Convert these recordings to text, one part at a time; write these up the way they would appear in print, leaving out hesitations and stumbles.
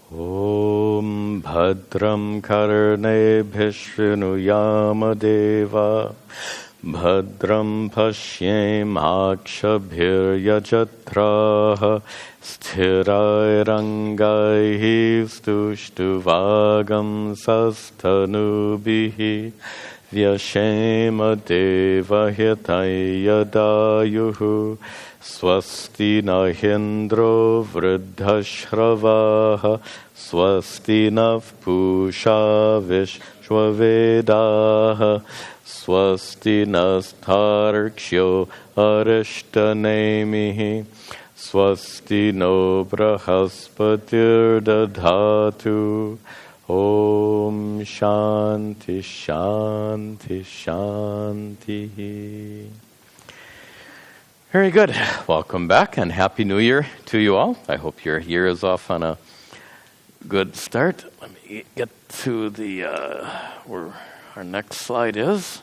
Om Bhadram Karnebhih Shrunuyama Deva Bhadram Pashyem Akshabhir Yajatraha Sthirairangai Stushtuvagam Sastanubihi Vyashema Deva Hitayadayuhu Swasti Nahindro Vruddhashravaha Swasti Navpusha Vishwavedaha Swasti Nastarkshyo Arishtanemihi Swasti no Brahaspatir Dadhatu Om Shanti Shanti Shanti. Very good. Welcome back and Happy New Year to you all. I hope your year is off on a good start. Let me get to where our next slide is.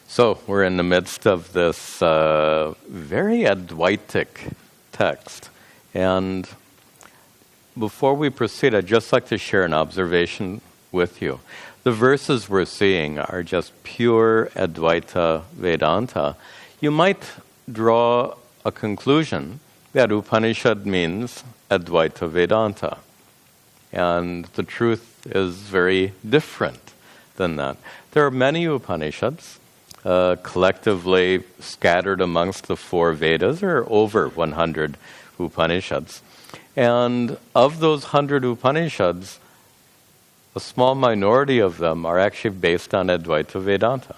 So we're in the midst of this very Advaitic text. And before we proceed, I'd just like to share an observation with you. The verses we're seeing are just pure Advaita Vedanta. You might draw a conclusion that Upanishad means Advaita Vedanta. And the truth is very different than that. There are many Upanishads collectively scattered amongst the 4 Vedas. There are over 100 Upanishads. And of those 100 Upanishads, a small minority of them are actually based on Advaita Vedanta.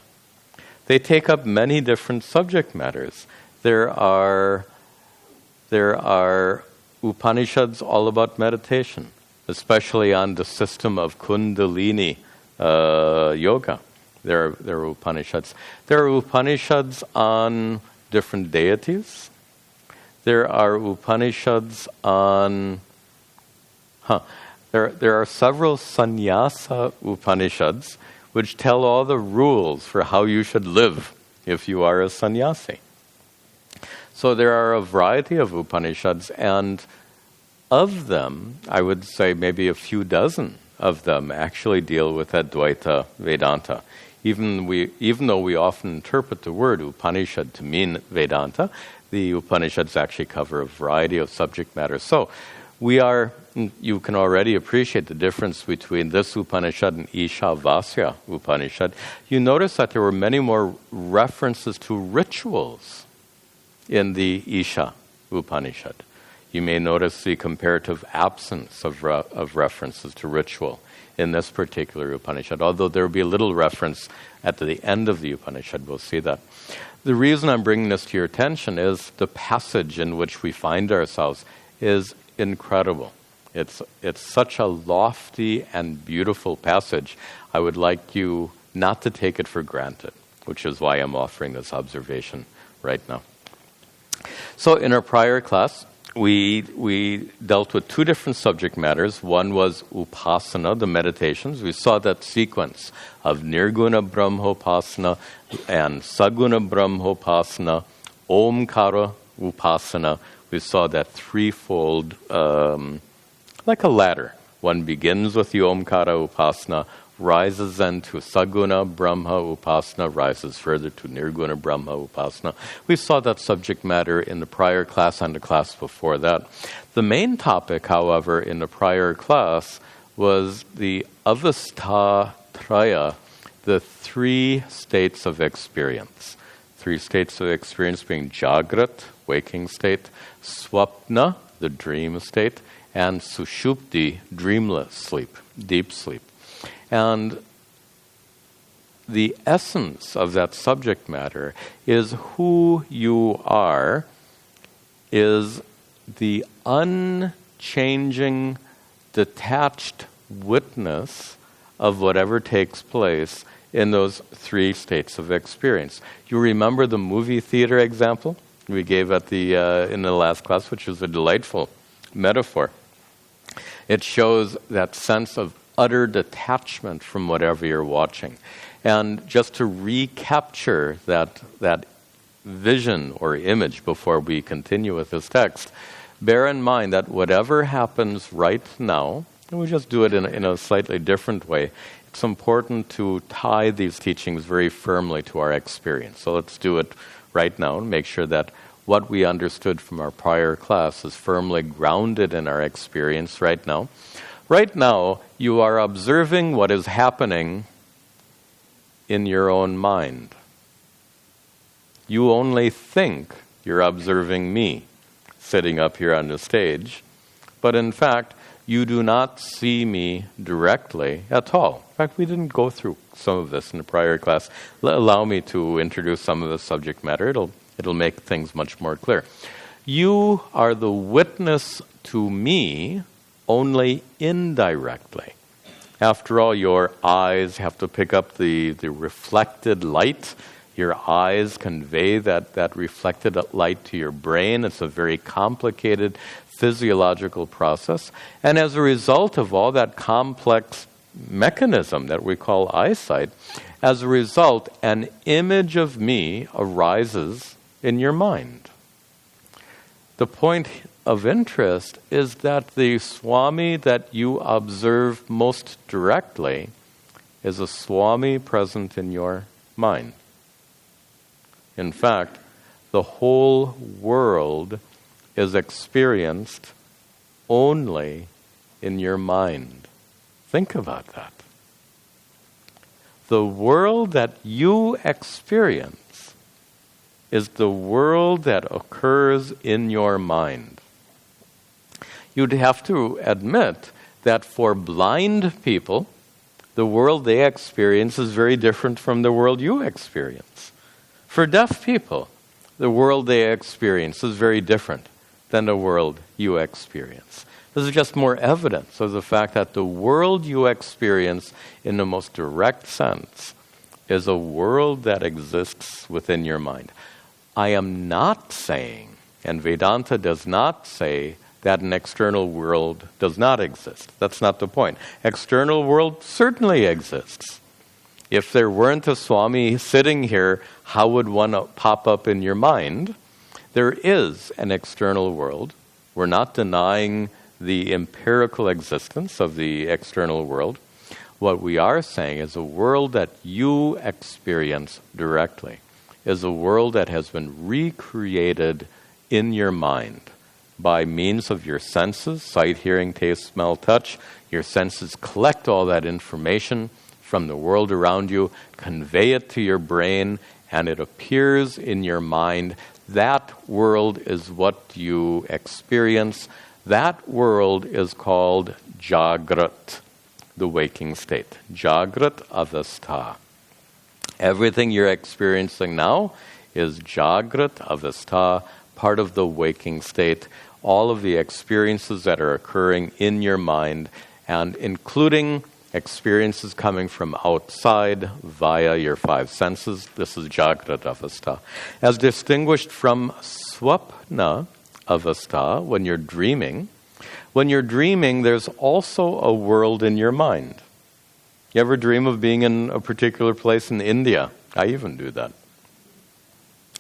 They take up many different subject matters. There are Upanishads all about meditation, especially on the system of Kundalini yoga. There are Upanishads. There are Upanishads on different deities. There are Upanishads on... There are several sannyasa Upanishads which tell all the rules for how you should live if you are a sannyasi. So there are a variety of Upanishads, and of them, I would say maybe a few dozen of them actually deal with Advaita Vedanta. Even though we often interpret the word Upanishad to mean Vedanta, the Upanishads actually cover a variety of subject matters. So you can already appreciate the difference between this Upanishad and Ishavasya Upanishad. You notice that there were many more references to rituals in the Isha Upanishad. You may notice the comparative absence of references to ritual in this particular Upanishad, although there will be a little reference at the end of the Upanishad. We'll see that. The reason I'm bringing this to your attention is the passage in which we find ourselves is incredible. It's such a lofty and beautiful passage. I would like you not to take it for granted, which is why I'm offering this observation right now. So in our prior class, we dealt with 2 different subject matters. One was upasana, the meditations. We saw that sequence of nirguna brahmopasana and saguna brahmopasana, omkara upasana. We saw that threefold, like a ladder. One begins with the omkara upasana, rises then to saguna brahma upasana, rises further to nirguna brahma upasana. We saw that subject matter in the prior class and the class before that. The main topic, however, in the prior class was the avastha-traya, the 3 states of experience. 3 states of experience being jagrat, waking state, swapna, the dream state, and sushupti, dreamless sleep, deep sleep. And the essence of that subject matter is who you are, is the unchanging, detached witness of whatever takes place in those 3 states of experience. You remember the movie theater example we gave at in the last class, which was a delightful metaphor. It shows that sense of utter detachment from whatever you're watching. And just to recapture that vision or image before we continue with this text, bear in mind that whatever happens right now And we just do it in a slightly different way. It's important to tie these teachings very firmly to our experience. So let's do it right now and make sure that what we understood from our prior class is firmly grounded in our experience right now. Right now, you are observing what is happening in your own mind. You only think you're observing me sitting up here on the stage, but in fact, you do not see me directly at all. In fact, we didn't go through some of this in the prior class. Allow me to introduce some of the subject matter. It'll make things much more clear. You are the witness to me only indirectly. After all, your eyes have to pick up the reflected light. Your eyes convey that reflected light to your brain. It's a very complicated physiological process. And as a result of all that complex mechanism that we call eyesight, as a result, an image of me arises in your mind. The point of interest is that the Swami that you observe most directly is a Swami present in your mind. In fact, the whole world is experienced only in your mind. Think about that. The world that you experience is the world that occurs in your mind. You'd have to admit that for blind people, the world they experience is very different from the world you experience. For deaf people, the world they experience is very different than the world you experience. This is just more evidence of the fact that the world you experience in the most direct sense is a world that exists within your mind. I am not saying, and Vedanta does not say, that an external world does not exist. That's not the point. External world certainly exists. If there weren't a Swami sitting here, how would one pop up in your mind? There is an external world. We're not denying the empirical existence of the external world. What we are saying is a world that you experience directly is a world that has been recreated in your mind by means of your senses, sight, hearing, taste, smell, touch. Your senses collect all that information from the world around you, convey it to your brain, and it appears in your mind. That world is what you experience. That world is called Jagrat, the waking state. Jagrat Avastha. Everything you're experiencing now is Jagrat Avastha, part of the waking state. All of the experiences that are occurring in your mind, and including experiences coming from outside via your five senses. This is Jagrat Avastha. As distinguished from Swapna Avastha, when you're dreaming, there's also a world in your mind. You ever dream of being in a particular place in India? I even do that.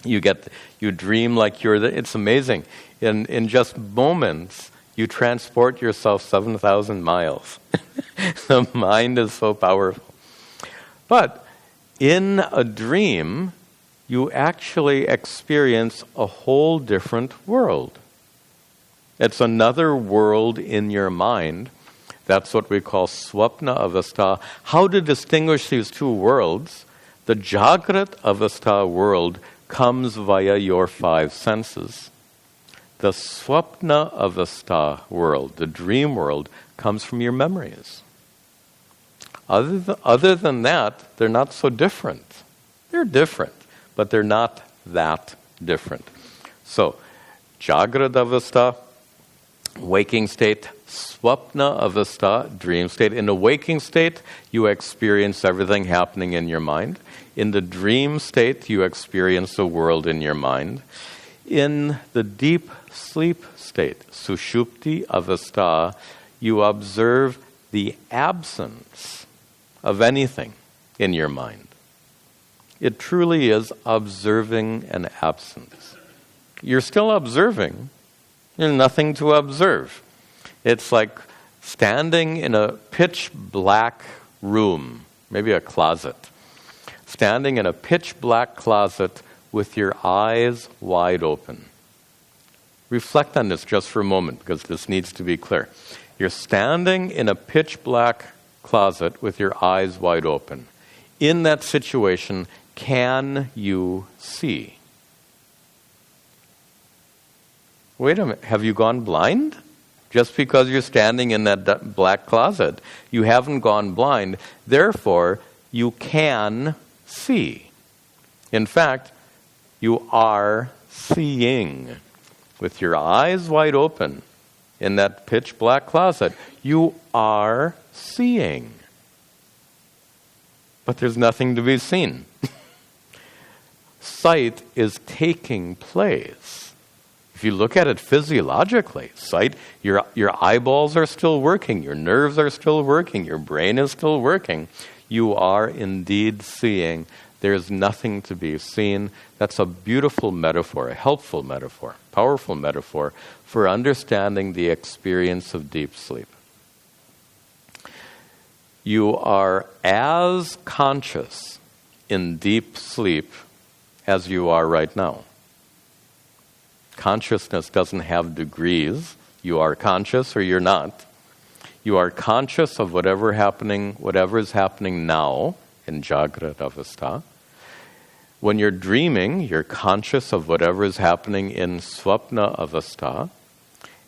You dream like you're there. It's amazing. In just moments, you transport yourself 7,000 miles. The mind is so powerful. But in a dream, you actually experience a whole different world. It's another world in your mind. That's what we call Swapna Avastha. How to distinguish these two worlds? The Jagrat Avastha world comes via your five senses. The Swapna Avastha world, the dream world, comes from your memories. Other than that, they're not so different. They're different, but they're not that different. So, Jagrat Avastha, waking state, Swapna Avastha, dream state. In the waking state, you experience everything happening in your mind. In the dream state, you experience the world in your mind. In the deep sleep state, Sushupti Avastha, you observe the absence of anything in your mind. It truly is observing an absence. You're still observing. There's nothing to observe. It's like standing in a pitch black room, maybe a closet, standing in a pitch black closet with your eyes wide open. Reflect on this just for a moment, because this needs to be clear. You're standing in a pitch black closet with your eyes wide open. In that situation, can you see? Wait a minute, have you gone blind? Just because you're standing in that black closet, you haven't gone blind. Therefore, you can see. In fact, you are seeing. With your eyes wide open in that pitch black closet, you are seeing. But there's nothing to be seen. Sight is taking place. If you look at it physiologically, sight, your eyeballs are still working, your nerves are still working, your brain is still working. You are indeed seeing. There's nothing to be seen. That's a beautiful metaphor, a helpful metaphor, powerful metaphor for understanding the experience of deep sleep. You are as conscious in deep sleep as you are right now. Consciousness doesn't have degrees. You are conscious or you're not. You are conscious of whatever is happening now in Jagrata Avastha. When you're dreaming, you're conscious of whatever is happening in Swapna Avastha.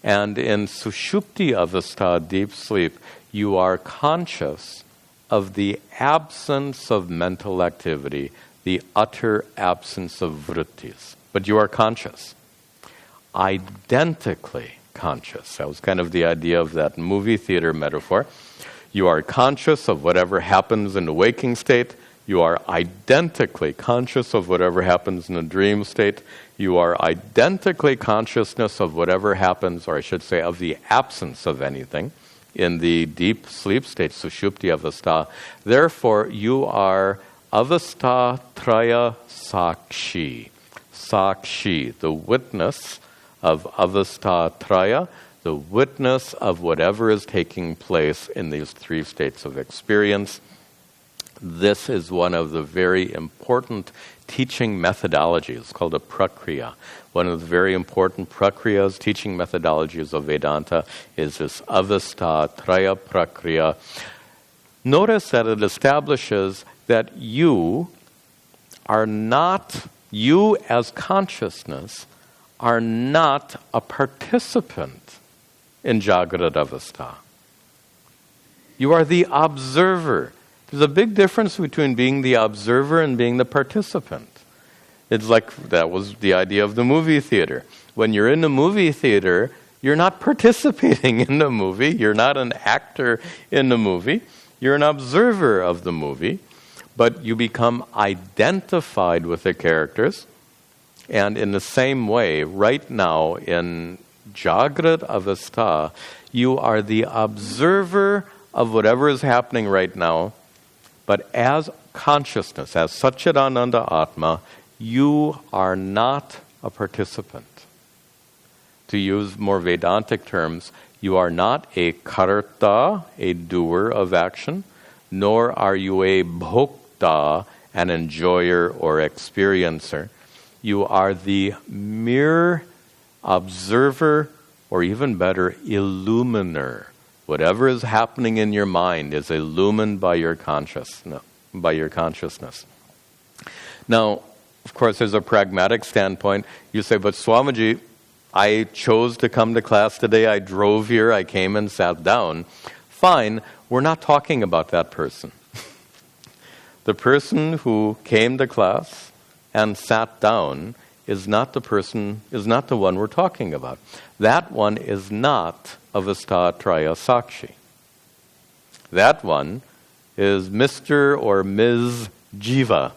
And in Sushupti Avastha, deep sleep, you are conscious of the absence of mental activity, the utter absence of vrittis. But you are conscious. Identically conscious. That was kind of the idea of that movie theater metaphor. You are conscious of whatever happens in the waking state. You are identically conscious of whatever happens in the dream state. You are identically consciousness of whatever happens, or I should say, of the absence of anything in the deep sleep state, Sushupti Avastha. Therefore, you are Avastha Traya Sakshi. Sakshi, the witness of Avastha Traya, the witness of whatever is taking place in these three states of experience. This is one of the very important teaching methodologies called a prakriya. One of the very important prakriyas, teaching methodologies of Vedanta, is this Avastha Traya Prakriya. Notice that it establishes that you as consciousness, are not a participant in Jagrata Avastha. You are the observer. There's a big difference between being the observer and being the participant. It's like, that was the idea of the movie theater. When you're in the movie theater, you're not participating in the movie. You're not an actor in the movie. You're an observer of the movie. But you become identified with the characters. And in the same way, right now, in Jagrata Avastha, you are the observer of whatever is happening right now. But as consciousness, as Satchidananda Atma, you are not a participant. To use more Vedantic terms, you are not a karta, a doer of action, nor are you a bhokta, an enjoyer or experiencer. You are the mere observer, or even better, illuminer. Whatever is happening in your mind is illumined by your consciousness. Now, of course, there's a pragmatic standpoint. You say, but Swamiji, I chose to come to class today. I drove here. I came and sat down. Fine. We're not talking about that person. The person who came to class and sat down is not the one we're talking about. That one is not Avastha Traya Sakshi. That one is Mr. or Ms. Jiva,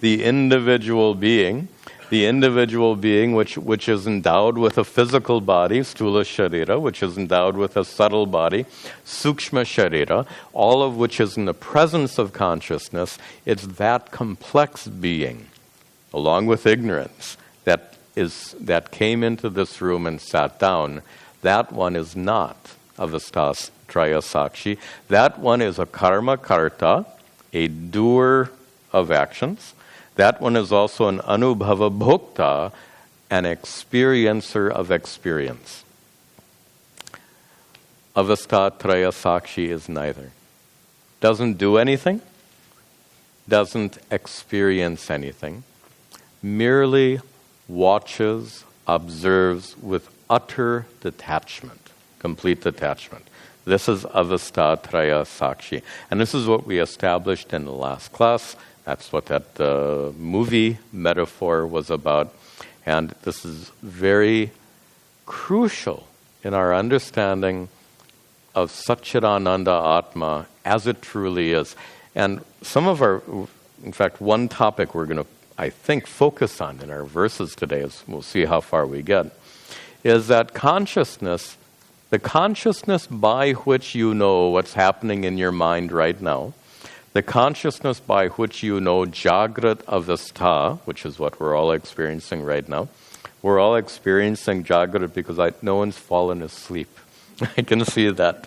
the individual being which is endowed with a physical body, Stula Sharira, which is endowed with a subtle body, Sukshma Sharira, all of which is in the presence of consciousness. It's that complex being, along with ignorance, that came into this room and sat down. That one is not avastas traya sakshi. That one is a karma karta, a doer of actions. That one is also an anubhava bhokta, an experiencer of experience. Avastha traya sakshi is neither. Doesn't do anything, doesn't experience anything, merely watches, observes with utter detachment, complete detachment. This is avastha traya sakshi. And this is what we established in the last class. That's what that movie metaphor was about. And this is very crucial in our understanding of Satchidananda Atma as it truly is. And some of our, in fact, one topic we're going to, I think, focus on in our verses today, is we'll see how far we get, is that consciousness, the consciousness by which you know what's happening in your mind right now, the consciousness by which you know Jagrat Avastha, which is what we're all experiencing right now. We're all experiencing Jagrat because no one's fallen asleep. I can see that.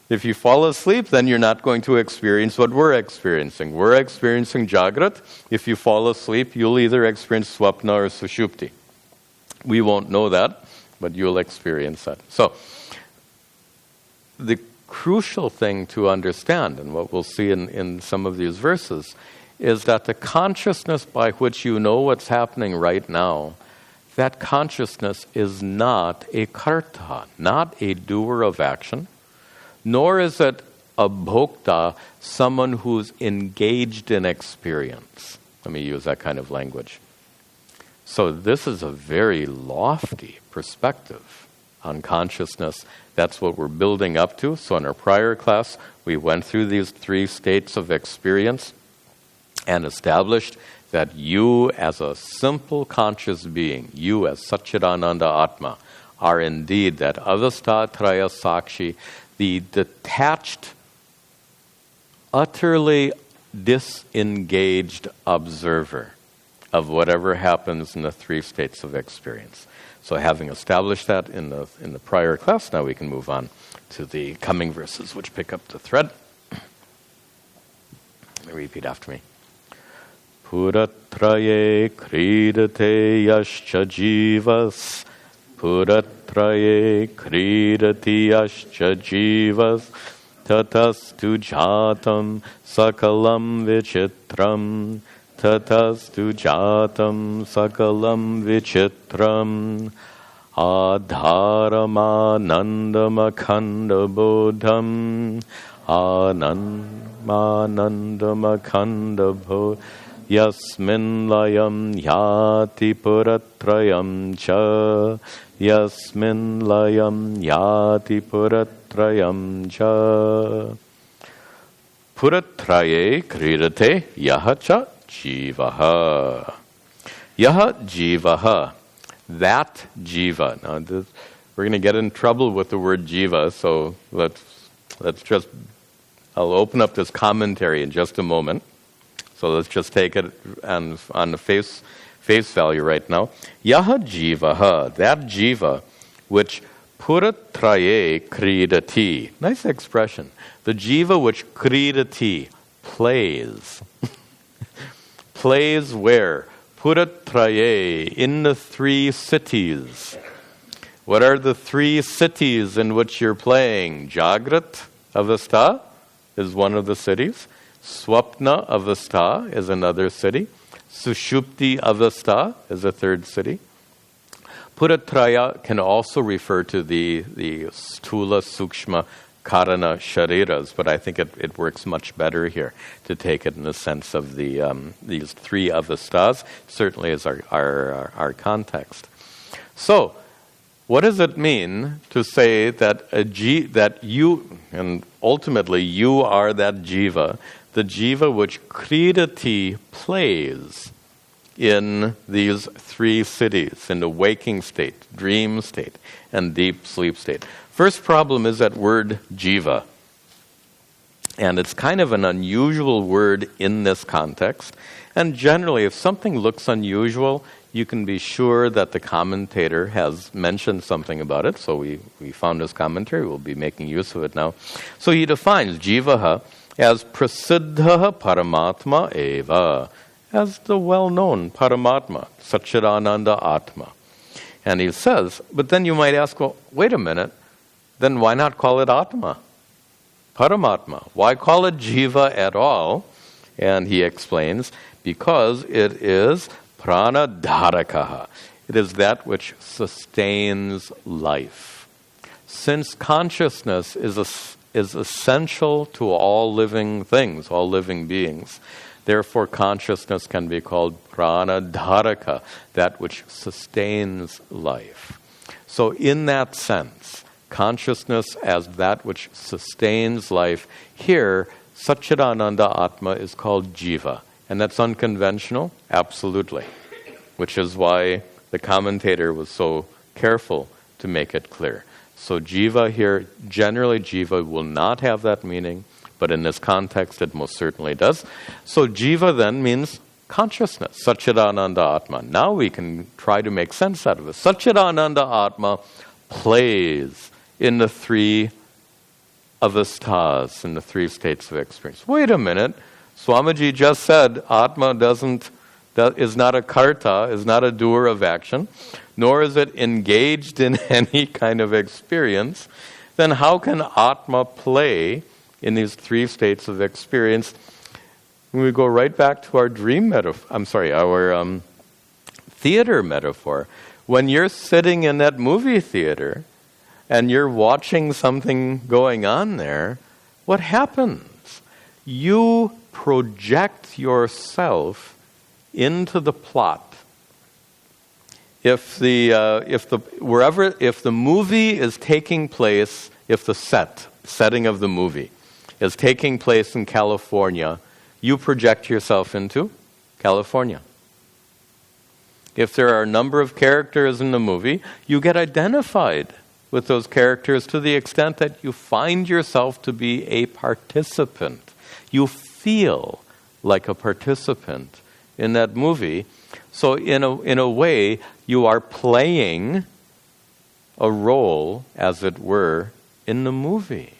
If you fall asleep, then you're not going to experience what we're experiencing. We're experiencing Jagrat. If you fall asleep, you'll either experience Swapna or Sushupti. We won't know that, but you'll experience that. So, the crucial thing to understand, and what we'll see in some of these verses, is that the consciousness by which you know what's happening right now, that consciousness is not a karta, not a doer of action, nor is it a bhokta, someone who's engaged in experience. Let me use that kind of language. So this is a very lofty perspective on consciousness. That's what we're building up to. So in our prior class, we went through these 3 states of experience and established that you as a simple conscious being, you as Satchidananda Atma, are indeed that avastha traya sakshi, the detached, utterly disengaged observer of whatever happens in the 3 states of experience. So having established that in the prior class, now we can move on to the coming verses, which pick up the thread. Repeat after me. Puratraye kridate yascha jivas. Puratraye kridati yascha jivas. Tatastu jatam sakalam vichitram. Tatastu jatam sakalam vichitram. Adharamanandamakhanda bodham. Anandamakhanda bodham. Yasmin layam yati puratrayam cha. Yasmin layam yati puratrayam cha. Puratraye kridate yaha cha jivaha. Yaha jivaha. That jiva. Now we're going to get in trouble with the word jiva, so let's just, I'll open up this commentary in just a moment. So let's just take it on the face value right now. Yaha jivaha, that jiva, which puratraye kridati. Nice expression. The jiva which kridati, plays. Plays where? Puratraye, in the 3 cities. What are the 3 cities in which you're playing? Jagrat Avastha is one of the cities. Swapna Avastha is another city. Sushupti Avastha is a 3rd city. Puratraya can also refer to the stula, sukshma, karana, shariras, but I think it works much better here to take it in the sense of these 3 avasthas, certainly as our context. So, what does it mean to say that that you, and ultimately you are that jiva, the jiva which kridati, plays in these 3 cities, in the waking state, dream state, and deep sleep state? First problem is that word jiva. And it's kind of an unusual word in this context. And generally, if something looks unusual, you can be sure that the commentator has mentioned something about it. So we found his commentary. We'll be making use of it now. So he defines jivaha as prasiddha paramatma eva, as the well-known Paramatma, Satchidananda Atma. And he says, but then you might ask, well, wait a minute, then why not call it Atma? Paramatma. Why call it Jiva at all? And he explains, because it is pranadharakaha. It is that which sustains life. Since consciousness is essential to all living things, all living beings, therefore, consciousness can be called pranadharaka, that which sustains life. So in that sense, consciousness as that which sustains life, here, Satchidananda Atma is called jiva. And that's unconventional? Absolutely. Which is why the commentator was so careful to make it clear. So jiva here, generally jiva will not have that meaning, but in this context, it most certainly does. So jiva then means consciousness, Satchidananda Atma. Now we can try to make sense out of it. Satchidananda Atma plays in the three avasthas, in the three states of experience. Wait a minute. Swamiji just said Atma is not a karta, is not a doer of action, nor is it engaged in any kind of experience. Then how can Atma play in these three states of experience? When we go right back to our dream metaphor, our theater metaphor. When you're sitting in that movie theater and you're watching something going on there, what happens? You project yourself into the plot. If the movie is taking place, if the setting of the movie is taking place in California, you project yourself into California. If there are a number of characters in the movie, you get identified with those characters to the extent that you find yourself to be a participant. You feel like a participant in that movie. So in a way, you are playing a role, as it were, in the movie.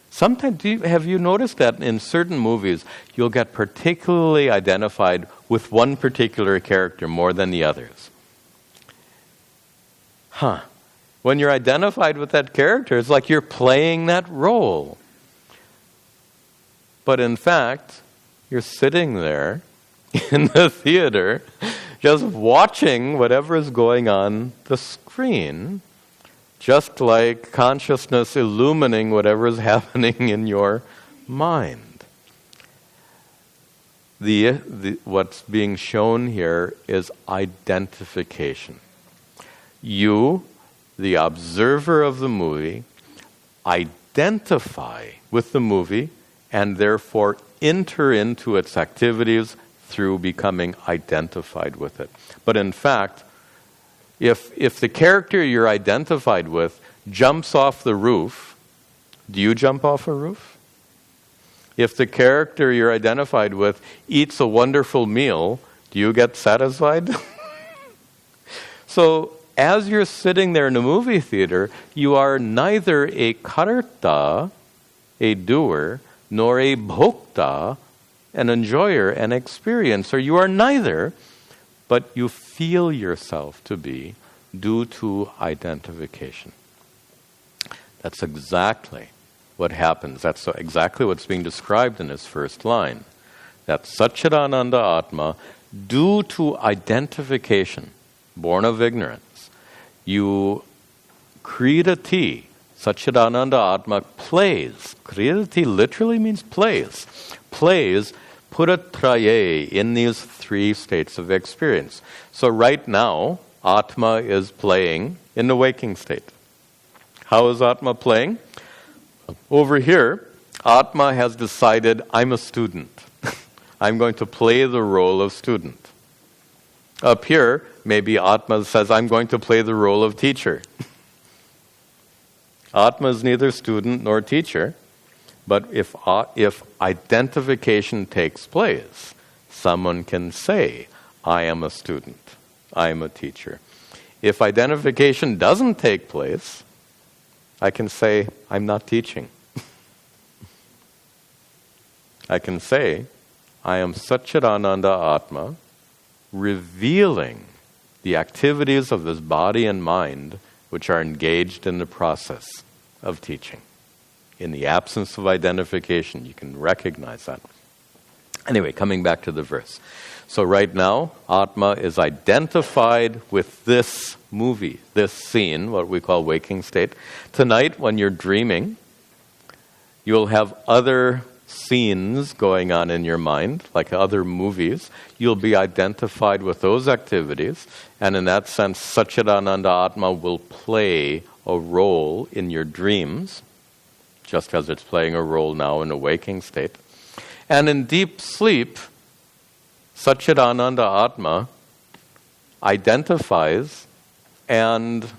Sometimes, have you noticed that in certain movies, you'll get particularly identified with one particular character more than the others? When you're identified with that character, it's like you're playing that role. But in fact, you're sitting there in the theater, just watching whatever is going on the screen, just like consciousness illumining whatever is happening in your mind. What's being shown here is identification. You, the observer of the movie, identify with the movie and therefore enter into its activities through becoming identified with it. But in fact, if the character you're identified with jumps off the roof, do you jump off a roof? If the character you're identified with eats a wonderful meal, do you get satisfied? So, as you're sitting there in a movie theater, you are neither a karta, a doer, nor a bhokta, an enjoyer, an experiencer. You are neither, but you feel yourself to be due to identification. That's exactly what happens. That's exactly what's being described in this first line. That Satchidananda Atma, due to identification, born of ignorance, you Kridati, Satchidananda Atma plays. Kridati literally means plays. Plays puratraye in these three states of experience. So right now, Atma is playing in the waking state. How is Atma playing? Over here, Atma has decided, I'm a student. I'm going to play the role of student. Up here, maybe Atma says, I'm going to play the role of teacher. Atma is neither student nor teacher, but if identification takes place, someone can say, I am a student. I'm a teacher. If identification doesn't take place, I can say, I'm not teaching. I can say, I am Satchidananda Atma, revealing the activities of this body and mind which are engaged in the process of teaching. In the absence of identification, you can recognize that. Anyway, coming back to the verse. So right now, Atma is identified with this movie, this scene, what we call waking state. Tonight, when you're dreaming, you'll have other scenes going on in your mind, like other movies. You'll be identified with those activities, and in that sense, Satchidananda Atma will play a role in your dreams, just as it's playing a role now in a waking state. And in deep sleep, Satchidananda Atma identifies, and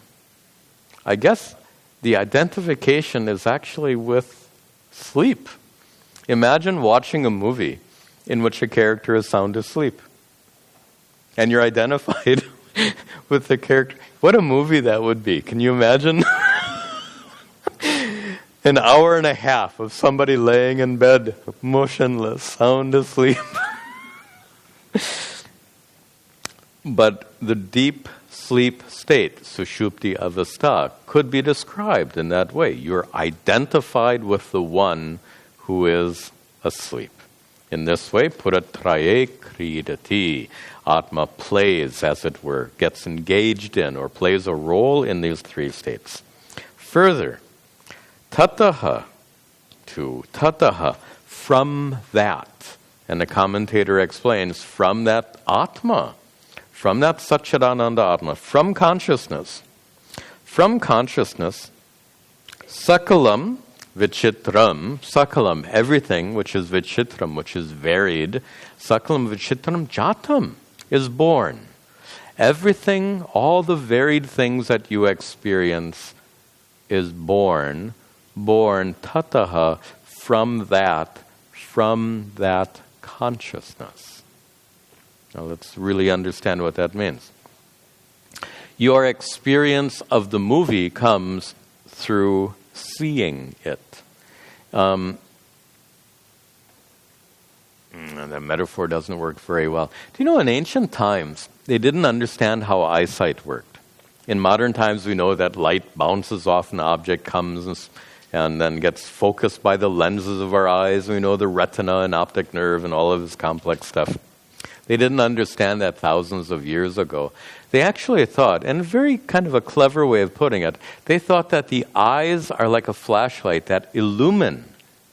I guess the identification is actually with sleep. Imagine watching a movie in which a character is sound asleep, and you're identified with the character. What a movie that would be. Can you imagine? An hour and a half of somebody laying in bed, motionless, sound asleep. But the deep sleep state, sushupti avastha, could be described in that way. You're identified with the one who is asleep. In this way, puratraye kridati. Atma plays, as it were, gets engaged in or plays a role in these three states. Further, tataha, from that. And the commentator explains, from that Atma, from that Satchidananda Atma, from consciousness, sakalam vichitram, everything which is vichitram, which is varied, sakalam vichitram jatam, is born. Everything, all the varied things that you experience is born tataha, from that consciousness. Now let's really understand what that means. Your experience of the movie comes through seeing it. And that metaphor doesn't work very well. Do you know, in ancient times, they didn't understand how eyesight worked. In modern times, we know that light bounces off an object, comes and then gets focused by the lenses of our eyes. We know the retina and optic nerve and all of this complex stuff. They didn't understand that thousands of years ago. They actually thought, and a very kind of a clever way of putting it, they thought that the eyes are like a flashlight that illumine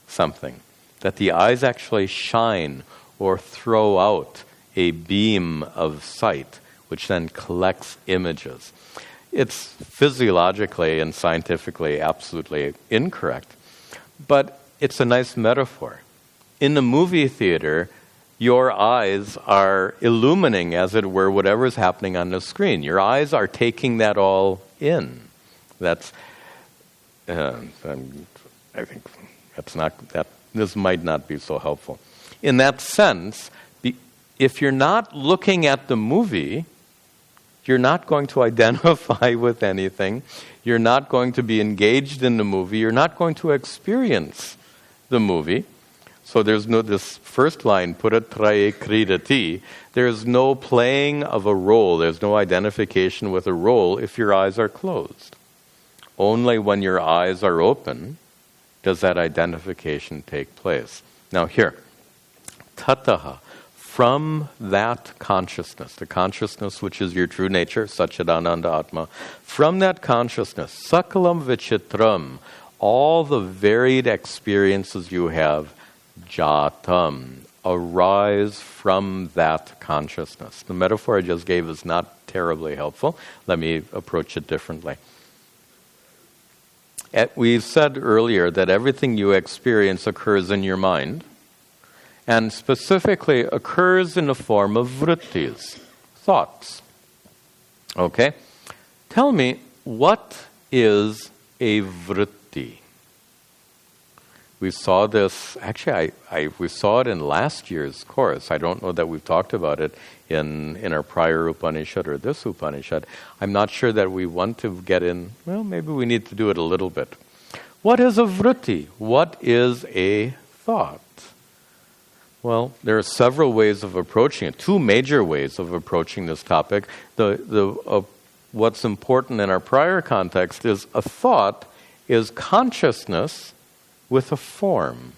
something, that the eyes actually shine or throw out a beam of sight, which then collects images. It's physiologically and scientifically absolutely incorrect, but it's a nice metaphor. In the movie theater, your eyes are illumining, as it were, whatever is happening on the screen. Your eyes are taking that all in. I think that's not that. This might not be so helpful. In that sense, if you're not looking at the movie, you're not going to identify with anything. You're not going to be engaged in the movie. You're not going to experience the movie. So there's no, this first line, puratraye kridati, there's no playing of a role. There's no identification with a role if your eyes are closed. Only when your eyes are open does that identification take place. Now here, tataha, from that consciousness, the consciousness which is your true nature, Satchidananda Atma, from that consciousness, sakalam vichitram, all the varied experiences you have, jatam, arise from that consciousness. The metaphor I just gave is not terribly helpful. Let me approach it differently. We said earlier that everything you experience occurs in your mind, and specifically occurs in the form of vrittis, thoughts. Okay? Tell me, what is a vritti? we saw this, actually we saw it in last year's course. I don't know that we've talked about it in our prior Upanishad or this Upanishad. I'm not sure that we want to get in, well, maybe we need to do it a little bit. What is a vritti? What is a thought? Well, there are several ways of approaching it, two major ways of approaching this topic. What's important in our prior context is a thought is consciousness with a form.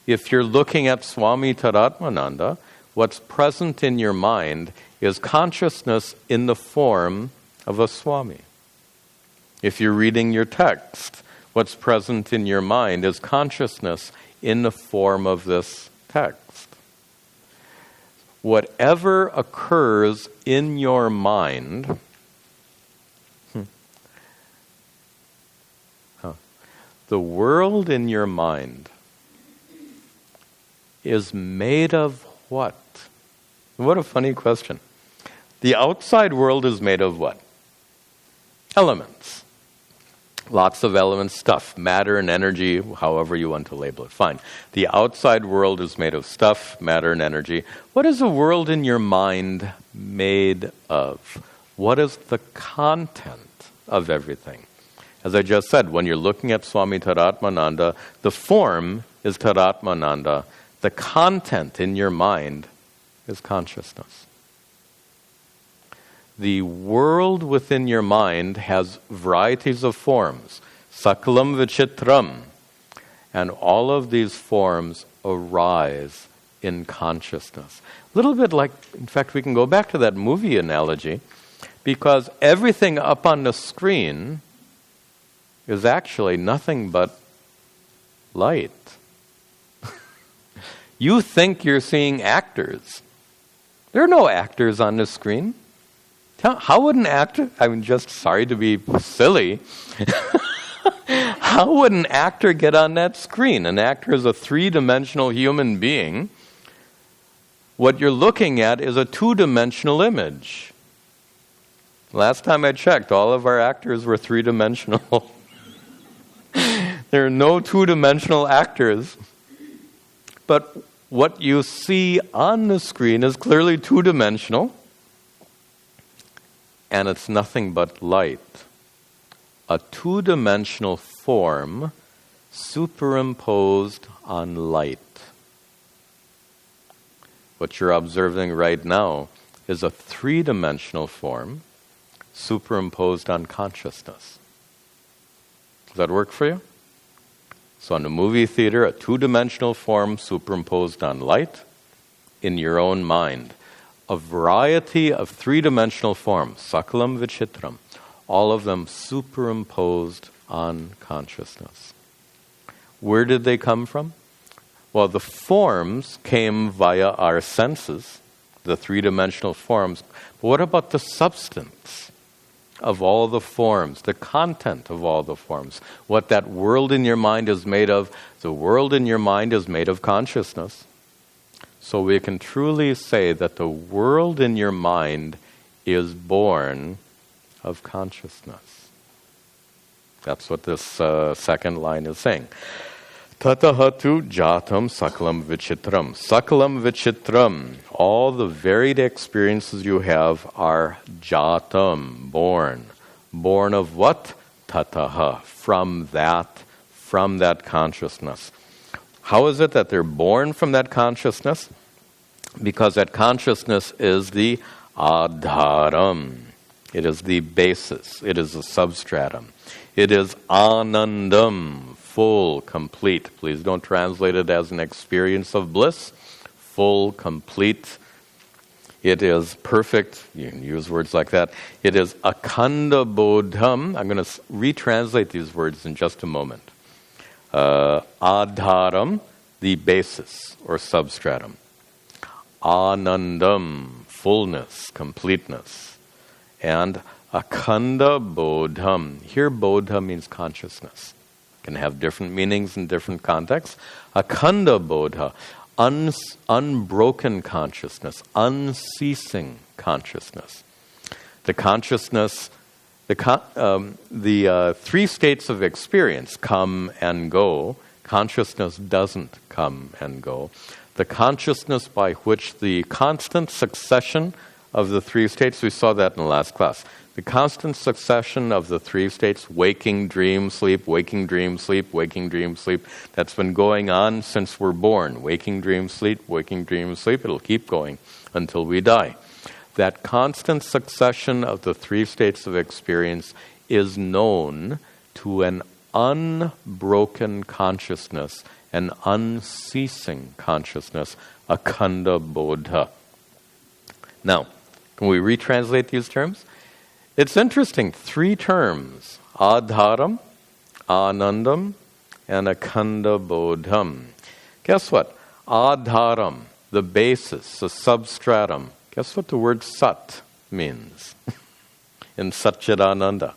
If you're looking at Swami Tadatmananda, what's present in your mind is consciousness in the form of a Swami. If you're reading your text, what's present in your mind is consciousness in the form of this text. Whatever occurs in your mind, the world in your mind is made of what? What a funny question. The outside world is made of what? Elements. Lots of elements, stuff, matter and energy, however you want to label it. Fine. The outside world is made of stuff, matter and energy. What is the world in your mind made of? What is the content of everything? As I just said, when you're looking at Swami Tadatmananda, the form is Tadatmananda. The content in your mind is consciousness. The world within your mind has varieties of forms, sakalam vichitram, and all of these forms arise in consciousness. A little bit like, in fact, we can go back to that movie analogy, because everything up on the screen is actually nothing but light. You think you're seeing actors. There are no actors on the screen. How would an actor, I'm just sorry to be silly, how would an actor get on that screen? An actor is a three-dimensional human being. What you're looking at is a two-dimensional image. Last time I checked, all of our actors were three-dimensional. There are no two-dimensional actors. But what you see on the screen is clearly two-dimensional. And it's nothing but light. A two-dimensional form superimposed on light. What you're observing right now is a three-dimensional form superimposed on consciousness. Does that work for you? So in the movie theater, a two-dimensional form superimposed on light in your own mind. A variety of three-dimensional forms, sakalam vichitram, all of them superimposed on consciousness. Where did they come from? Well, the forms came via our senses, the three-dimensional forms. But what about the substance of all the forms, the content of all the forms? What that world in your mind is made of, the world in your mind is made of consciousness. So we can truly say that the world in your mind is born of consciousness. That's what this second line is saying. Tatahatu jatam sakalam vichitram. Sakalam vichitram. All the varied experiences you have are jatam, born. Born of what? Tataha. From that consciousness. How is it that they're born from that consciousness? Because that consciousness is the adharam. It is the basis. It is the substratum. It is anandam, full, complete. Please don't translate it as an experience of bliss. Full, complete. It is perfect. You can use words like that. It is akhanda bodham. I'm going to retranslate these words in just a moment. Adharam, the basis or substratum. Anandam, fullness, completeness. And akhanda bodham. Here bodha means consciousness. Can have different meanings in different contexts. Akhanda bodha, unbroken consciousness, unceasing consciousness. The consciousness, the three states of experience, come and go, Consciousness doesn't come and go. The consciousness by which the constant succession of the three states, we saw that in the last class, the constant succession of the three states, waking, dream, sleep, waking, dream, sleep, waking, dream, sleep, that's been going on since we're born. Waking, dream, sleep, waking, dream, sleep, it'll keep going until we die. That constant succession of the three states of experience is known to an unbroken consciousness, an unceasing consciousness, akhanda bodha. Now, can we retranslate these terms? It's interesting, three terms, adharam, anandam, and akhanda bodham. Guess what? Adharam, the basis, the substratum. Guess what the word sat means in Satchidananda?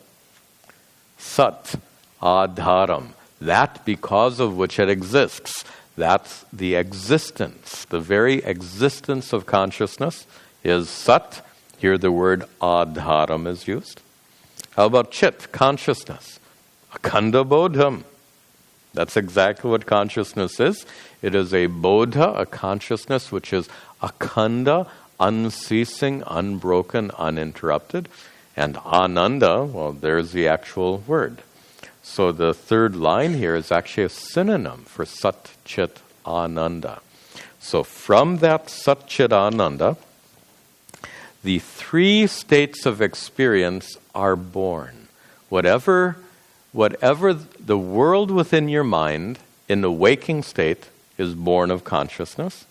Sat, adharam, that because of which it exists. That's the existence. The very existence of consciousness is sat. Here the word adharam is used. How about chit, consciousness? Akhanda bodham. That's exactly what consciousness is. It is a bodha, a consciousness which is akhanda, unceasing, unbroken, uninterrupted. And ananda, well, there's the actual word. So the third line here is actually a synonym for sat, chit, ananda. So from that sat, chit, ananda, the three states of experience are born. Whatever the world within your mind in the waking state is born of consciousness.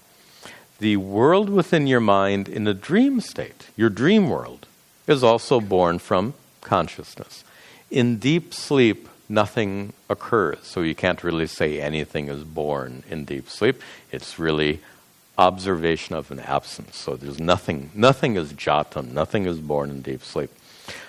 The world within your mind in the dream state, your dream world, is also born from consciousness. In deep sleep, nothing occurs, so you can't really say anything is born in deep sleep. It's really observation of an absence. So there's nothing is jatam, nothing is born in deep sleep.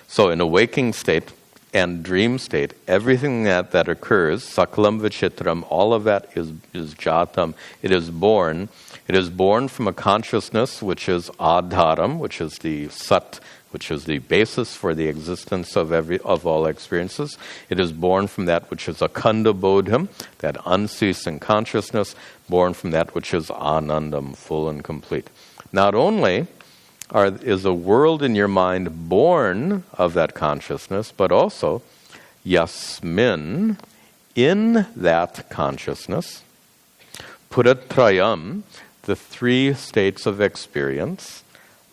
So in a waking state and dream state, everything that occurs, sakalam vichitram, all of that is jatam. It is born. It is born from a consciousness which is adharam, which is the sat, which is the basis for the existence of all experiences. It is born from that which is akhanda bodham, that unceasing consciousness, born from that which is anandam, full and complete. Not only is a world in your mind born of that consciousness, but also yasmin, in that consciousness, puratrayam, the three states of experience,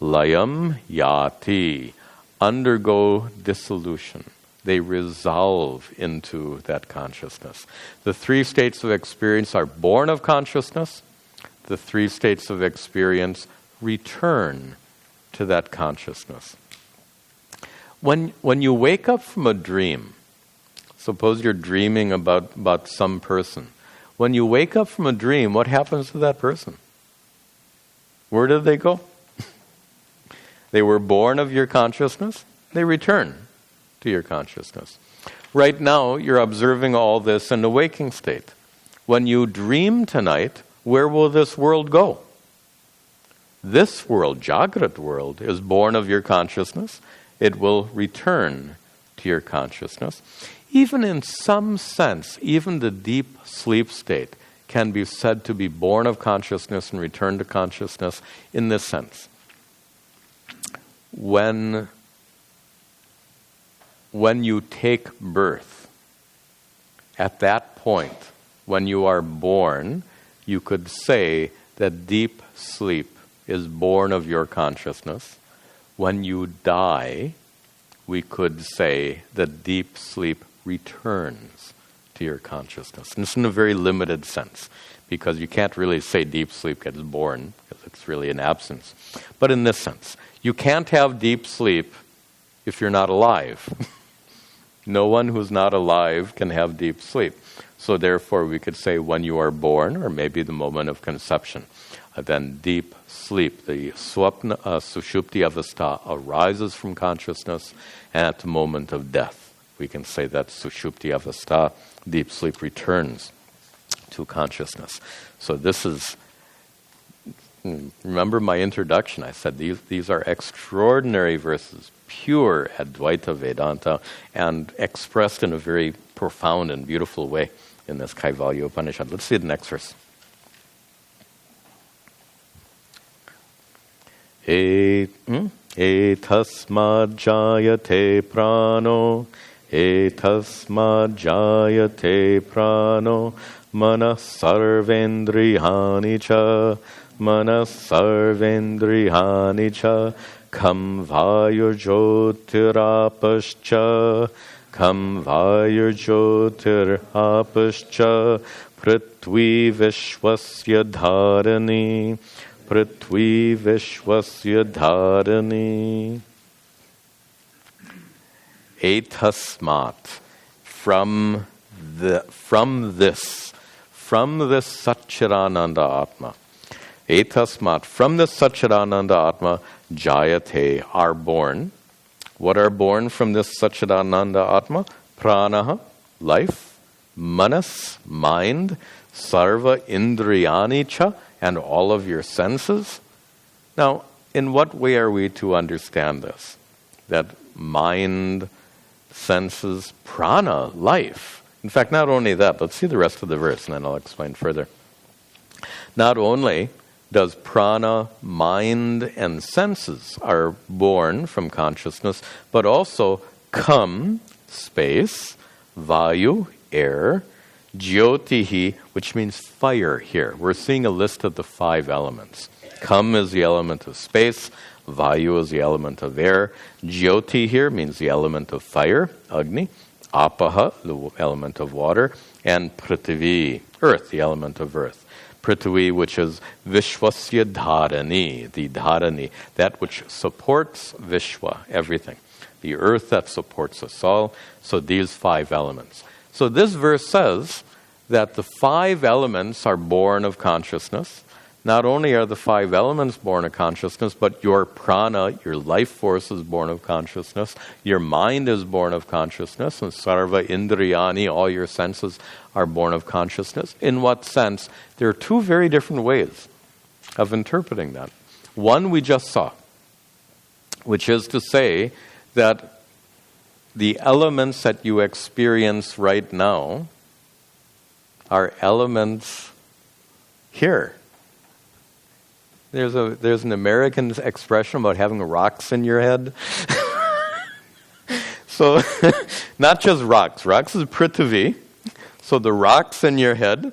layam yati, undergo dissolution. They resolve into that consciousness. The three states of experience are born of consciousness. The three states of experience return to that consciousness. When you wake up from a dream, suppose you're dreaming about some person. When you wake up from a dream, what happens to that person? Where did they go? They were born of your consciousness. They return to your consciousness. Right now, you're observing all this in the waking state. When you dream tonight, where will this world go? This world, Jagrat world, is born of your consciousness. It will return to your consciousness. Even in some sense, even the deep sleep state can be said to be born of consciousness and return to consciousness in this sense. When you take birth, at that point, when you are born, you could say that deep sleep is born of your consciousness. When you die, we could say that deep sleep returns to your consciousness. And it's in a very limited sense, because you can't really say deep sleep gets born, because it's really an absence. But in this sense, you can't have deep sleep if you're not alive. No one who's not alive can have deep sleep. So therefore, we could say when you are born, or maybe the moment of conception, then deep sleep, the swapna, sushupti avastha, arises from consciousness, and at the moment of death, we can say that sushupti avastha, deep sleep, returns to consciousness. So this is, remember my introduction, I said these are extraordinary verses, pure Advaita Vedanta, and expressed in a very profound and beautiful way in this Kaivalya Upanishad. Let's see the next verse. Etasmad jayate prano, etasmad jayate prano, manas sarvendriyani cha, manas sarvendriyani cha, kam vayurjyotirapascha, kam vayurjyotirapascha, prithvi vishwasya dharani, prithvi vishwasya dharani. Etasmat, from this Satchidananda Atma. Etasmat, from this Satchidananda Atma, jayate, are born. What are born from this Satchidananda Atma? Pranaha, life, manas, mind, sarva indriyani cha, and all of your senses. Now, in what way are we to understand this? That mind, senses, prana, life. In fact, not only that, let's see the rest of the verse and then I'll explain further. Not only does prana, mind, and senses are born from consciousness, but also kam, space, vayu, air, jyotihi, which means fire here. We're seeing a list of the 5 elements. Kam is the element of space, vayu is the element of air, jyoti here means the element of fire, agni, apaha, the element of water, and prithvi, earth, the element of earth. Prithvi, which is vishwasya dharani, the dharani, that which supports vishwa, everything. The earth that supports us all. So these 5 elements. So this verse says that the 5 elements are born of consciousness. Not only are the 5 elements born of consciousness, but your prana, your life force, is born of consciousness. Your mind is born of consciousness. And sarva indriyani, all your senses, are born of consciousness. In what sense? There are 2 very different ways of interpreting that. One we just saw, which is to say that the elements that you experience right now are elements here. There's an American expression about having rocks in your head. So, not just rocks. Rocks is prithvi. So the rocks in your head,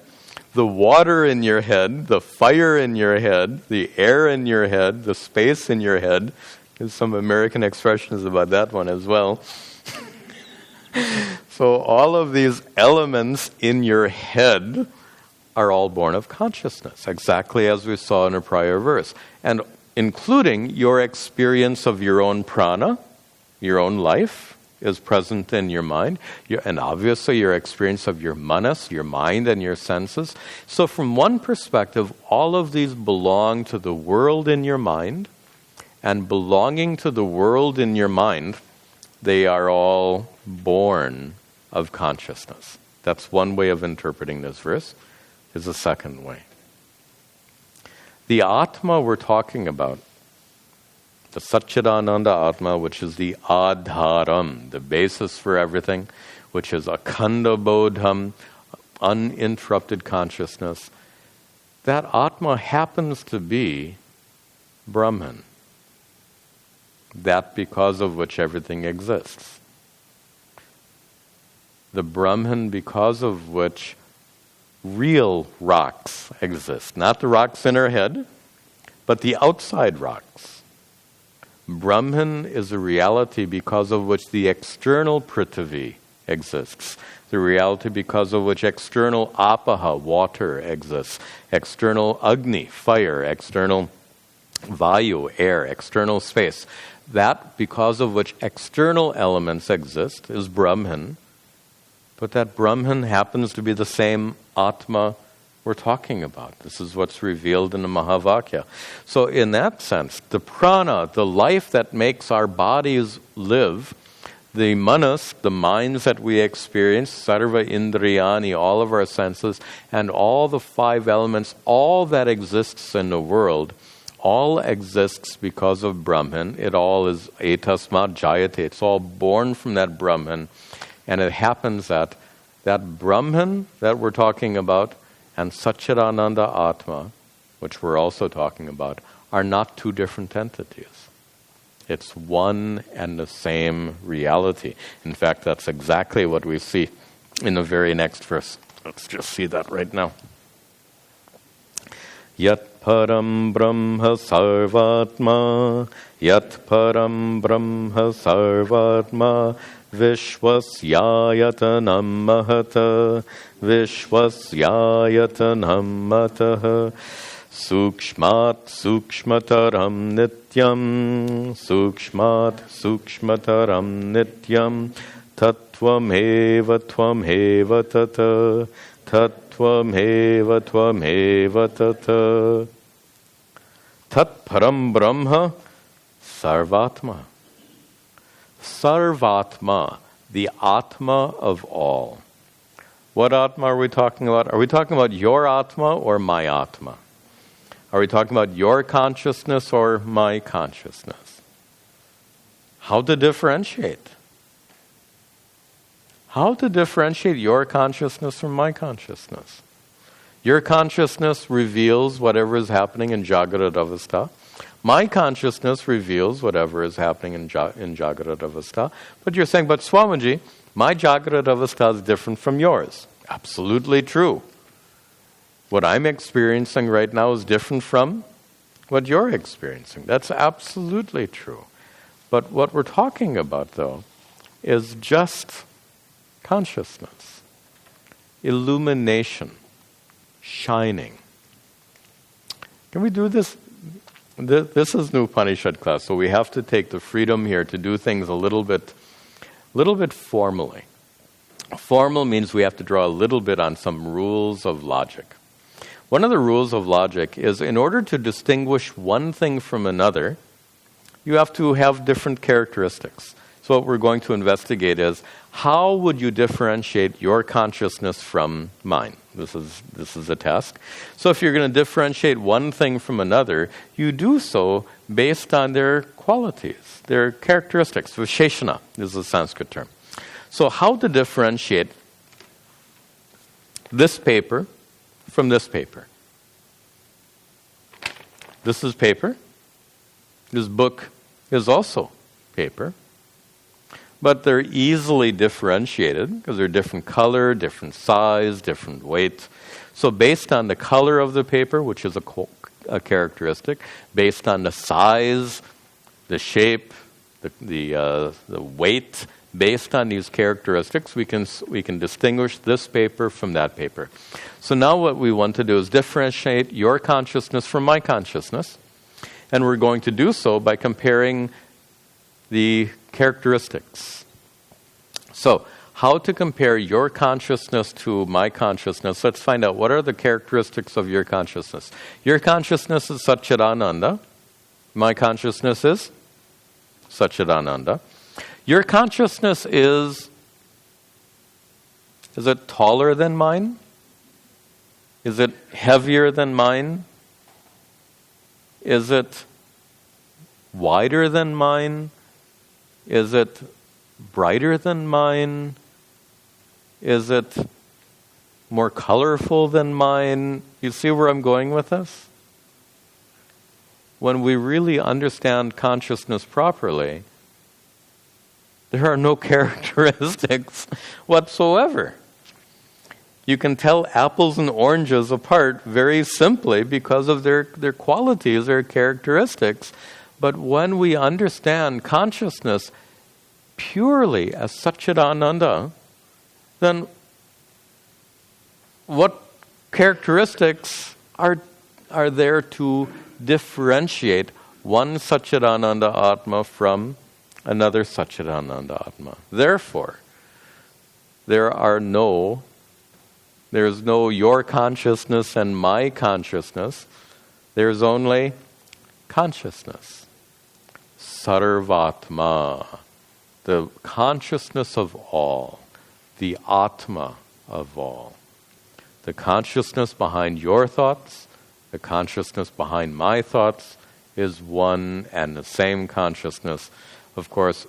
the water in your head, the fire in your head, the air in your head, the space in your head. There's some American expressions about that one as well. So all of these elements in your head are all born of consciousness, exactly as we saw in a prior verse, and including your experience of your own prana, your own life is present in your mind, and obviously your experience of your manas, your mind and your senses. So from one perspective, all of these belong to the world in your mind, and belonging to the world in your mind, they are all born of consciousness. That's one way of interpreting this verse. Is a second way. The Atma we're talking about, the Satchidananda Atma, which is the Adharam, the basis for everything, which is Akhanda Bodham, uninterrupted consciousness, that Atma happens to be Brahman, that because of which everything exists. The Brahman because of which real rocks exist. Not the rocks in our head, but the outside rocks. Brahman is a reality because of which the external prithvi exists. The reality because of which external apaha, water, exists. External agni, fire. External vayu, air. External space. That because of which external elements exist is Brahman. But that Brahman happens to be the same Atma we're talking about. This is what's revealed in the Mahavakya. So in that sense, the prana, the life that makes our bodies live, the manas, the minds that we experience, sarva indriyani, all of our senses, and all the 5 elements, all that exists in the world, all exists because of Brahman. It all is etasmat jayate. It's all born from that Brahman. And it happens that that Brahman that we're talking about and Satchidananda Atma, which we're also talking about, are not two different entities. It's one and the same reality. In fact, that's exactly what we see in the very next verse. Let's just see that right now. Yat param brahma sarvatma, yat param brahma sarvatma, vishwasyayatanam mahata, vishwasyayatanam matah, sukshmat sukshmataram nityam, sukshmat sukshmataram nityam, tattvameva tvameva tata, tattvameva tvameva tata. Tat param brahma sarvatma. Sarvatma, the Atma of all. What Atma are we talking about? Are we talking about your Atma or my Atma? Are we talking about your consciousness or my consciousness? How to differentiate? How to differentiate your consciousness from my consciousness? Your consciousness reveals whatever is happening in Jagrata Avastha. My consciousness reveals whatever is happening in Jagrata Avastha. But you're saying, but Swamiji, my Jagrata Avastha is different from yours. Absolutely true. What I'm experiencing right now is different from what you're experiencing. That's absolutely true. But what we're talking about, though, is just consciousness, illumination, shining. Can we do this? This is an Upanishad class, so we have to take the freedom here to do things a little bit formally. Formal means we have to draw a little bit on some rules of logic. One of the rules of logic is in order to distinguish one thing from another, you have to have different characteristics. So what we're going to investigate is, how would you differentiate your consciousness from mine? This is a task. So if you're going to differentiate one thing from another, you do so based on their qualities, their characteristics. Visheshana is a Sanskrit term. So how to differentiate this paper from this paper? This is paper. This book is also paper. But they're easily differentiated because they're different color, different size, different weight. So based on the color of the paper, which is a characteristic, based on the size, the shape, the weight, based on these characteristics, we can distinguish this paper from that paper. So now what we want to do is differentiate your consciousness from my consciousness. And we're going to do so by comparing the characteristics. So, how to compare your consciousness to my consciousness? Let's find out, what are the characteristics of your consciousness? Your consciousness is Satchidananda. My consciousness is Satchidananda. Your consciousness is it taller than mine? Is it heavier than mine? Is it wider than mine? Is it brighter than mine? Is it more colorful than mine? You see where I'm going with this? When we really understand consciousness properly, there are no characteristics whatsoever. You can tell apples and oranges apart very simply because of their qualities, their characteristics. But when we understand consciousness purely as Satchidananda, then what characteristics are there to differentiate one Satchidananda Atma from another Satchidananda Atma? Therefore, there's no your consciousness and my consciousness. There's only consciousness. Sarvatma, the consciousness of all, the Atma of all. The consciousness behind your thoughts, the consciousness behind my thoughts is one and the same consciousness. Of course,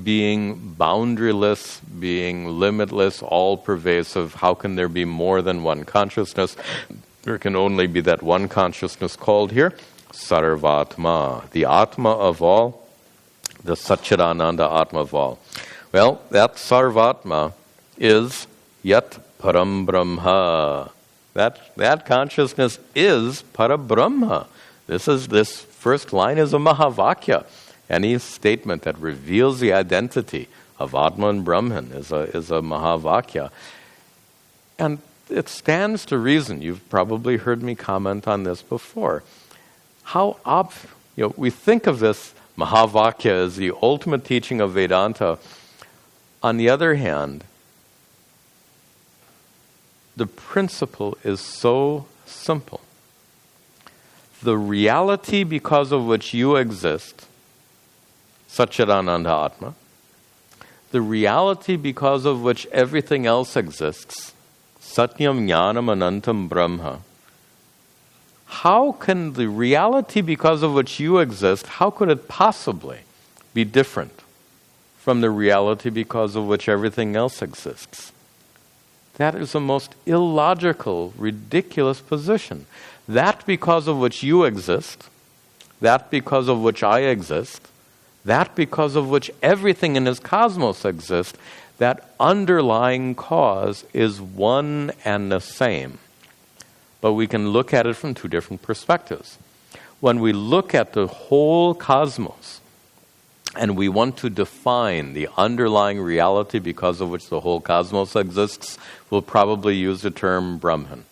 being boundaryless, being limitless, all-pervasive. How can there be more than one consciousness? There can only be that one consciousness called here Sarvatma, the Atma of all, the Satchidananda Atma of all. Well, that Sarvatma is Yat Param Brahma. That consciousness is Parabrahma. This first line is a Mahavakya. Any statement that reveals the identity of Atma and Brahman is a Mahavakya. And it stands to reason. You've probably heard me comment on this before. We think of this Mahavakya as the ultimate teaching of Vedanta. On the other hand, the principle is so simple. The reality because of which you exist, Satchidananda Atma, the reality because of which everything else exists, Satyam Jnanam Anantam Brahma. How can the reality because of which you exist, how could it possibly be different from the reality because of which everything else exists? That is a most illogical, ridiculous position. That because of which you exist, that because of which I exist, that because of which everything in this cosmos exists, that underlying cause is one and the same. But we can look at it from two different perspectives. When we look at the whole cosmos, and we want to define the underlying reality because of which the whole cosmos exists, we'll probably use the term Brahman.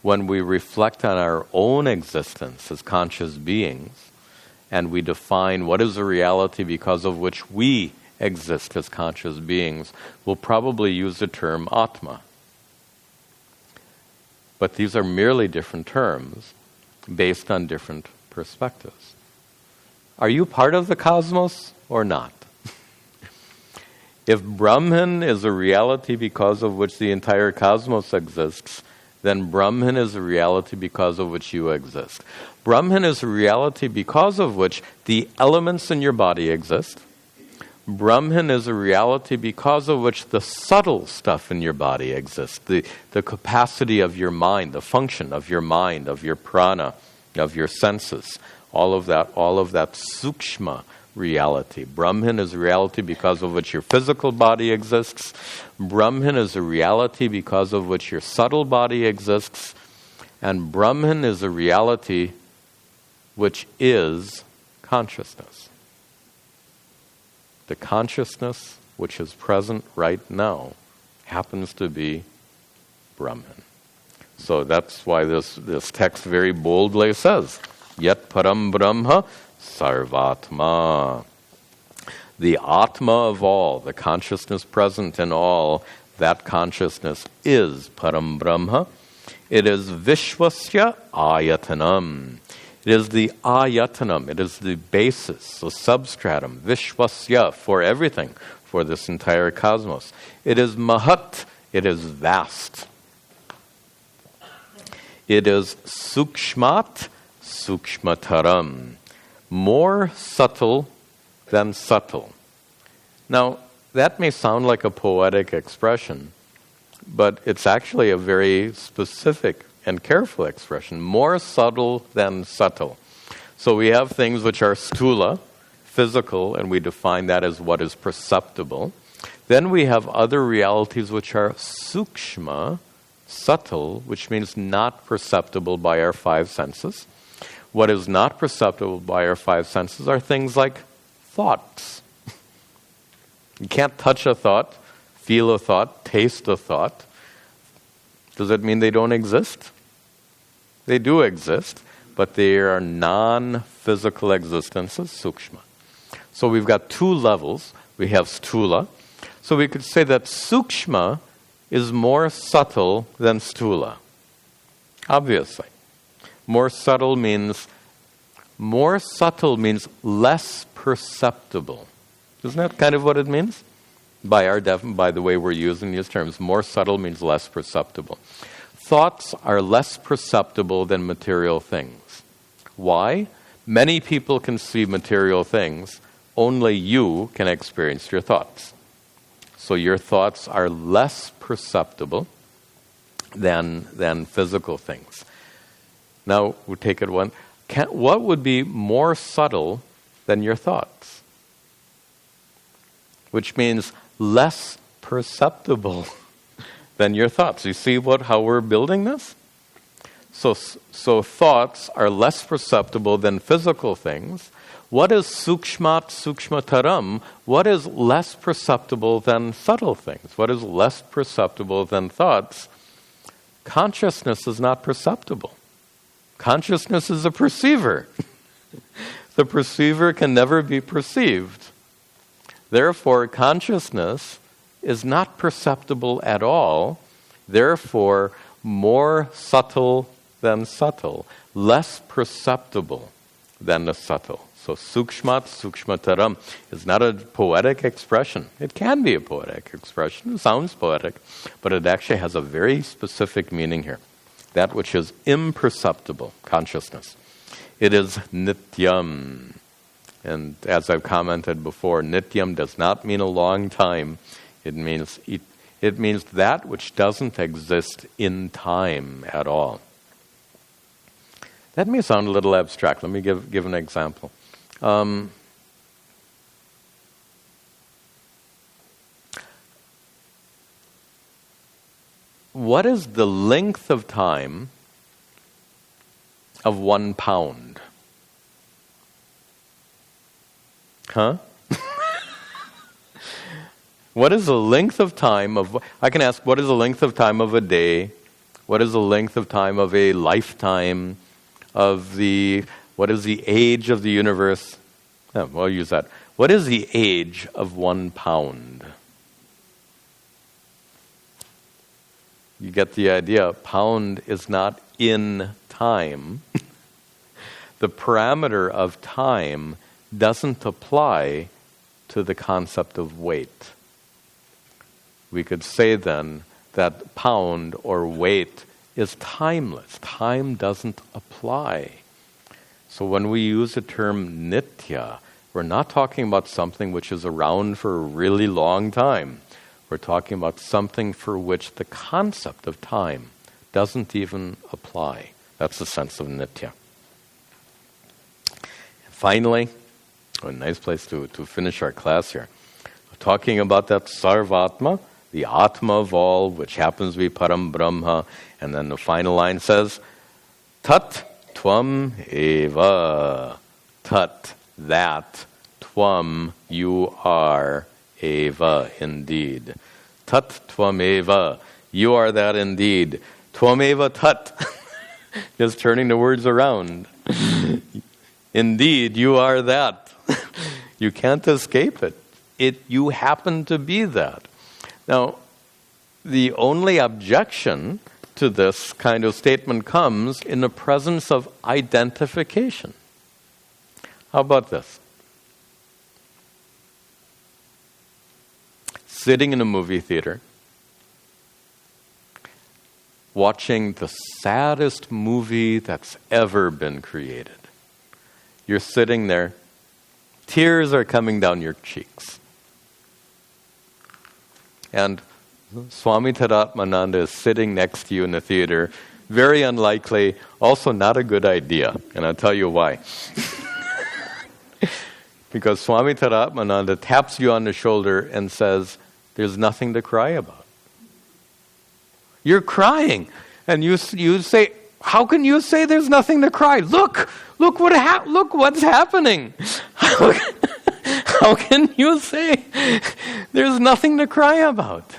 When we reflect on our own existence as conscious beings, and we define what is the reality because of which we exist as conscious beings, we'll probably use the term Atma. But these are merely different terms based on different perspectives. Are you part of the cosmos or not? If Brahman is a reality because of which the entire cosmos exists, then Brahman is a reality because of which you exist. Brahman is a reality because of which the elements in your body exist. Brahman is a reality because of which the subtle stuff in your body exists. The capacity of your mind, the function of your mind, of your prana, of your senses. All of that sukshma reality. Brahman is a reality because of which your physical body exists. Brahman is a reality because of which your subtle body exists. And Brahman is a reality which is consciousness. The consciousness which is present right now happens to be Brahman. So that's why this text very boldly says, Yat Param Brahma Sarvatma. The Atma of all, the consciousness present in all, that consciousness is Param Brahma. It is Vishwasya Ayatanam. It is the Ayatanam. It is the basis, the substratum, Vishwasya, for everything, for this entire cosmos. It is Mahat. It is vast. It is Sukshmat Sukshmataram, more subtle than subtle. Now, that may sound like a poetic expression, but it's actually a very specific and careful expression. More subtle than subtle. So we have things which are stula, physical, and we define that as what is perceptible. Then we have other realities which are sukshma, subtle, which means not perceptible by our five senses. What is not perceptible by our five senses are things like thoughts. You can't touch a thought, feel a thought, taste a thought. Does it mean they don't exist? They do exist, but they are non-physical existences, sukshma. So we've got two levels. We have stula. So we could say that sukshma is more subtle than stula. Obviously. More subtle means less perceptible. Isn't that kind of what it means? By the way we're using these terms, more subtle means less perceptible. Thoughts are less perceptible than material things. Why? Many people can see material things. only you can experience your thoughts. So your thoughts are less perceptible than physical things. Now, we'll take it one. What would be more subtle than your thoughts? Which means less perceptible than your thoughts. You see how we're building this? So thoughts are less perceptible than physical things. What is sukshmat sukshmataram? What is less perceptible than subtle things? What is less perceptible than thoughts? Consciousness is not perceptible. Consciousness is a perceiver. The perceiver can never be perceived. Therefore, consciousness is not perceptible at all. Therefore, more subtle than subtle, less perceptible than the subtle. So sukshmat sukshmataram is not a poetic expression. It can be a poetic expression. It sounds poetic, but it actually has a very specific meaning here. That which is imperceptible, consciousness. It is nityam. And as I've commented before, nityam does not mean a long time. It means that which doesn't exist in time at all. That may sound a little abstract. Let me give an example. What is the length of time of 1 pound? Huh? What is the length of time of... I can ask, what is the length of time of a day? What is the length of time of a lifetime? What is the age of the universe? Oh, we'll use that. What is the age of 1 pound? You get the idea. Pound is not in time. The parameter of time doesn't apply to the concept of weight. We could say then that pound or weight is timeless. Time doesn't apply. So when we use the term nitya, we're not talking about something which is around for a really long time. We're talking about something for which the concept of time doesn't even apply. That's the sense of nitya. Finally, a nice place to finish our class here. We're talking about that sarvatma, the Atma of all, which happens to be Param Brahma. And then the final line says, Tat Tvam Eva. Tat, that. Tvam, you are. Eva, indeed. Tat Tvam Eva. You are that indeed. Tvam Eva Tat. Just turning the words around. Indeed, you are that. You can't escape it. You happen to be that. Now, the only objection to this kind of statement comes in the presence of identification. How about this? Sitting in a movie theater, watching the saddest movie that's ever been created. You're sitting there, tears are coming down your cheeks. And Swami Tadatmananda is sitting next to you in the theater. Very unlikely, also not a good idea. And I'll tell you why. Because Swami Tadatmananda taps you on the shoulder and says, there's nothing to cry about. You're crying. And you say, how can you say there's nothing to cry? Look what's happening. How can you say there's nothing to cry about?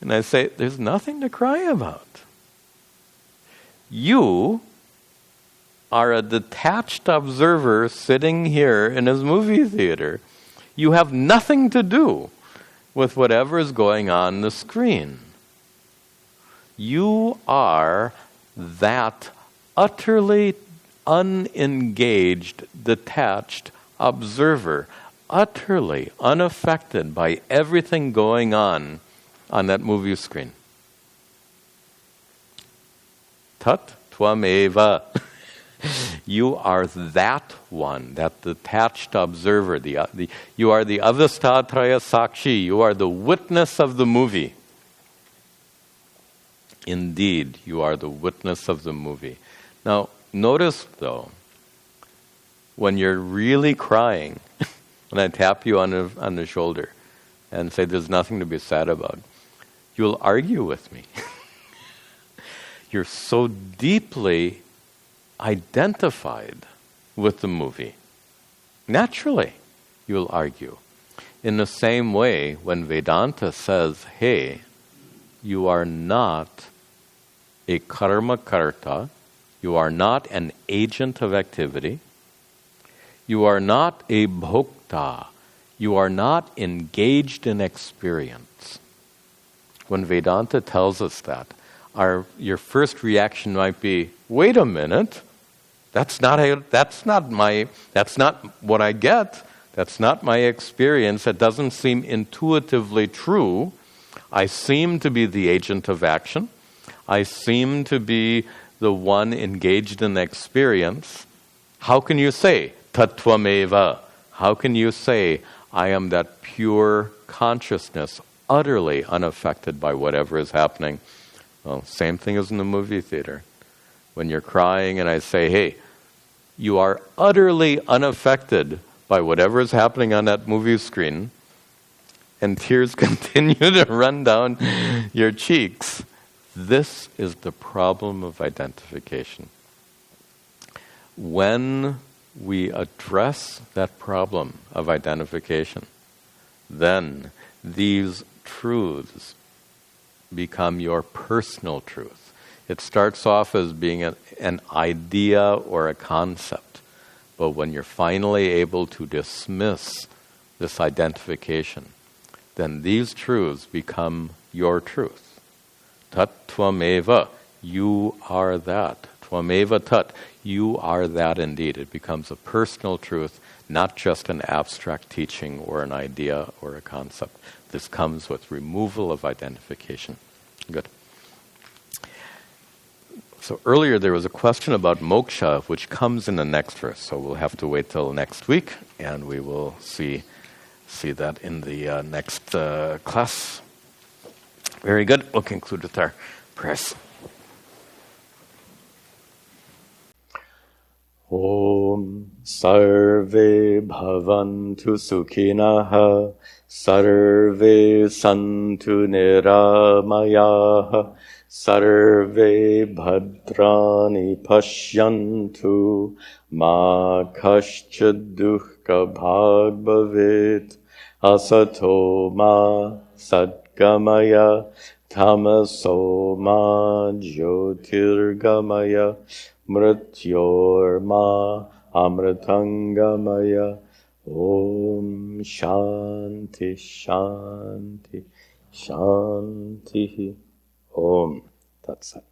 And I say, there's nothing to cry about. You are a detached observer sitting here in his movie theater. You have nothing to do with whatever is going on the screen. You are that utterly unengaged, detached observer, utterly unaffected by everything going on that movie screen. Tat Tvam Eva. You are that one, that detached observer. You are the avastatraya sakshi. You are the witness of the movie. Indeed, you are the witness of the movie. Now, notice though, when you're really crying, when I tap you on the shoulder and say there's nothing to be sad about, you'll argue with me. You're so deeply identified with the movie. Naturally, you'll argue. In the same way, when Vedanta says, hey, you are not a karma karta, you are not an agent of activity, you are not a bhokta, you are not engaged in experience. When Vedanta tells us that, your first reaction might be, wait a minute, that's not what I get. That's not my experience. It doesn't seem intuitively true. I seem to be the agent of action. I seem to be the one engaged in experience. How can you say tattvameva? How can you say I am that pure consciousness, utterly unaffected by whatever is happening? Well, same thing as in the movie theater. When you're crying and I say, hey, you are utterly unaffected by whatever is happening on that movie screen, and tears continue to run down your cheeks. This is the problem of identification. When we address that problem of identification, then these truths become your personal truth. It starts off as being an idea or a concept, but when you're finally able to dismiss this identification, then these truths become your truth. Tat tvameva, you are that. Tvameva tat, you are that indeed. It becomes a personal truth, not just an abstract teaching or an idea or a concept. This comes with removal of identification. Good. So earlier there was a question about moksha, which comes in the next verse. So we'll have to wait till next week, and we will see that in the next class. Very good. We'll conclude with our prayers. Om Sarve Bhavantu Sukhinaha Sarve Santu Niramayaha Sarve Bhadrani Pashyantu Ma Kaschid Dukkha Bhag Bhavet Asato Ma Satgamaya Tamaso Ma Jyotirgamaya Mrityorma Amritangamaya. Om Shanti Shanti Shanti. Om Tat Sat.